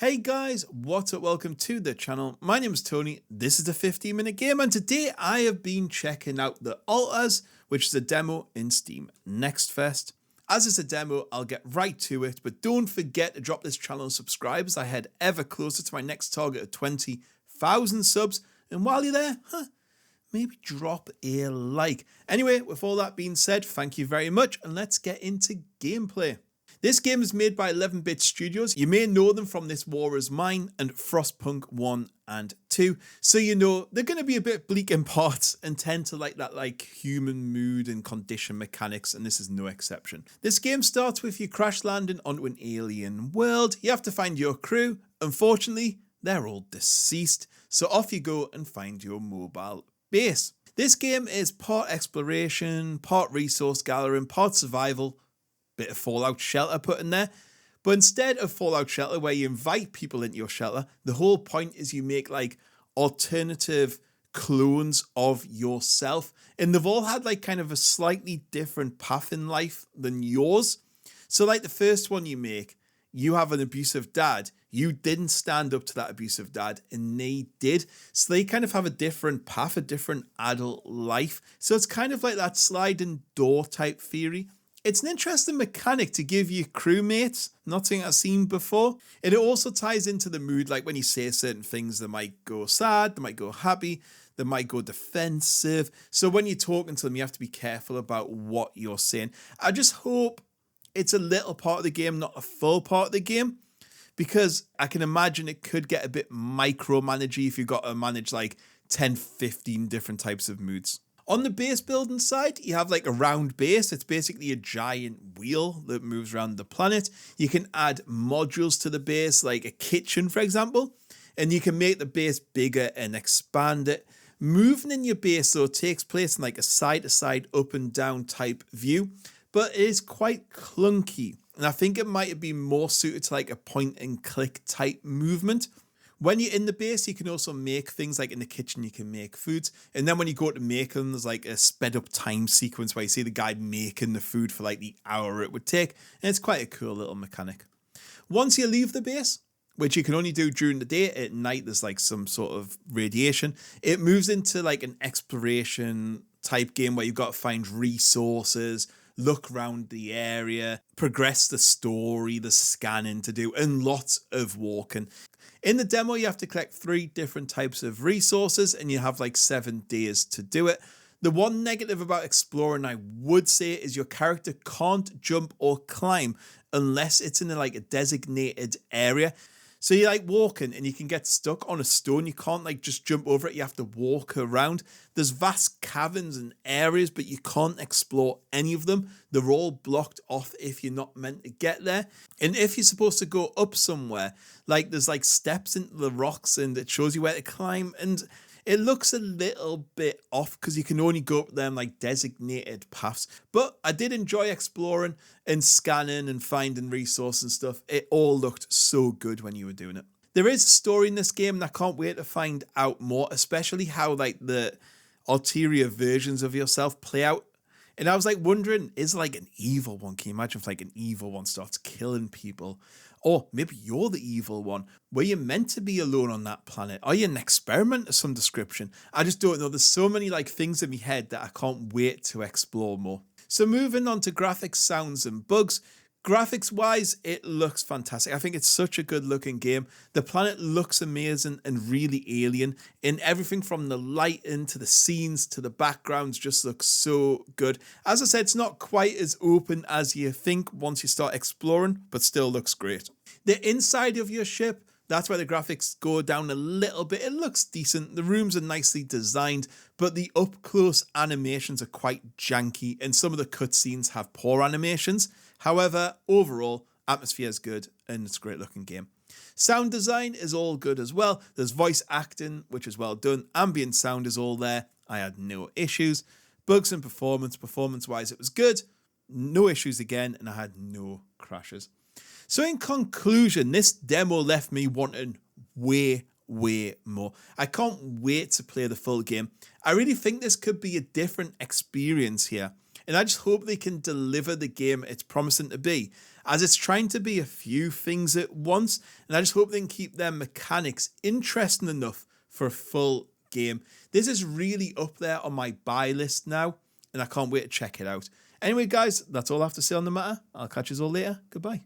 Hey guys, what's up? Welcome to the channel. My name is Tony. This is the 15-minute game, and today I have been checking out the Altars, which is a demo in Steam Next Fest. As it's a demo, I'll get right to it, but don't forget to drop this channel and subscribe as I head ever closer to my next target of 20,000 subs. And while you're there, maybe drop a like. Anyway, with all that being said, thank you very much, and let's get into gameplay. This game is made by 11-bit studios. You may know them from This War Is Mine and Frostpunk 1 and 2. So you know they're going to be a bit bleak in parts and tend to like that human mood and condition mechanics, and this is no exception. This game starts with you crash landing onto an alien world. You have to find your crew. Unfortunately, they're all deceased. So off you go and find your mobile base. This game is part exploration, part resource gathering, part survival. Bit of Fallout Shelter put in there. But instead of Fallout Shelter, where you invite people into your shelter, the whole point is you make alternative clones of yourself. And they've all had kind of a slightly different path in life than yours. So the first one you make, you have an abusive dad. You didn't stand up to that abusive dad, and they did. So they kind of have a different path, a different adult life. So it's kind of like that sliding door type theory. It's an interesting mechanic to give you crewmates, not something I've seen before. And it also ties into the mood, like when you say certain things, they might go sad, they might go happy, they might go defensive. So when you're talking to them, you have to be careful about what you're saying. I just hope it's a little part of the game, not a full part of the game, because I can imagine it could get a bit micromanagey if you've got to manage 10, 15 different types of moods. On the base building side, you have a round base. It's basically a giant wheel that moves around the planet. You can add modules to the base, like a kitchen, for example, and you can make the base bigger and expand it. Moving in your base, though, takes place in a side-to-side, up and down type view, but it is quite clunky, and I think it might have been more suited to a point-and-click type movement. When you're in the base, you can also make things in the kitchen, you can make foods. And then when you go to make them, there's a sped up time sequence where you see the guy making the food for the hour it would take. And it's quite a cool little mechanic. Once you leave the base, which you can only do during the day, at night there's some sort of radiation. It moves into an exploration type game where you've got to find resources, look around the area, progress the story, the scanning to do, and lots of walking. In the demo, you have to collect 3 different types of resources, and you have 7 days to do it. The one negative about exploring, I would say, is your character can't jump or climb unless it's in a designated area. So you're walking and you can get stuck on a stone. You can't just jump over it. You have to walk around. There's vast caverns and areas, but you can't explore any of them. They're all blocked off if you're not meant to get there. And if you're supposed to go up somewhere, there's steps into the rocks and it shows you where to climb. And it looks a little bit off because you can only go up them designated paths. But I did enjoy exploring and scanning and finding resources and stuff. It all looked so good when you were doing it. There is a story in this game, and I can't wait to find out more, especially how the ulterior versions of yourself play out. And I was wondering, is an evil one? Can you imagine if an evil one starts killing people? Or maybe you're the evil one. Were you meant to be alone on that planet? Are you an experiment of some description? I just don't know. There's so many things in my head that I can't wait to explore more. So moving on to graphics, sounds and bugs. Graphics wise, it looks fantastic. I think it's such a good looking game. The planet looks amazing and really alien, and everything from the lighting to the scenes to the backgrounds just looks so good. As I said, it's not quite as open as you think once you start exploring, but still looks great. The inside of your ship, that's where the graphics go down a little bit. It looks decent. The rooms are nicely designed, but the up-close animations are quite janky, and some of the cutscenes have poor animations. However, overall, atmosphere is good, and it's a great looking game. Sound design is all good as well. There's voice acting, which is well done. Ambient sound is all there. I had no issues. Bugs and performance-wise, it was good. No issues again, and I had no crashes. So in conclusion, this demo left me wanting way more. I can't wait to play the full game. I really think this could be a different experience here, and I just hope they can deliver the game it's promising to be. as it's trying to be a few things at once, and I just hope they can keep their mechanics interesting enough for a full game. This is really up there on my buy list now, and I can't wait to check it out. Anyway, guys, that's all I have to say on the matter. I'll catch you all later. Goodbye.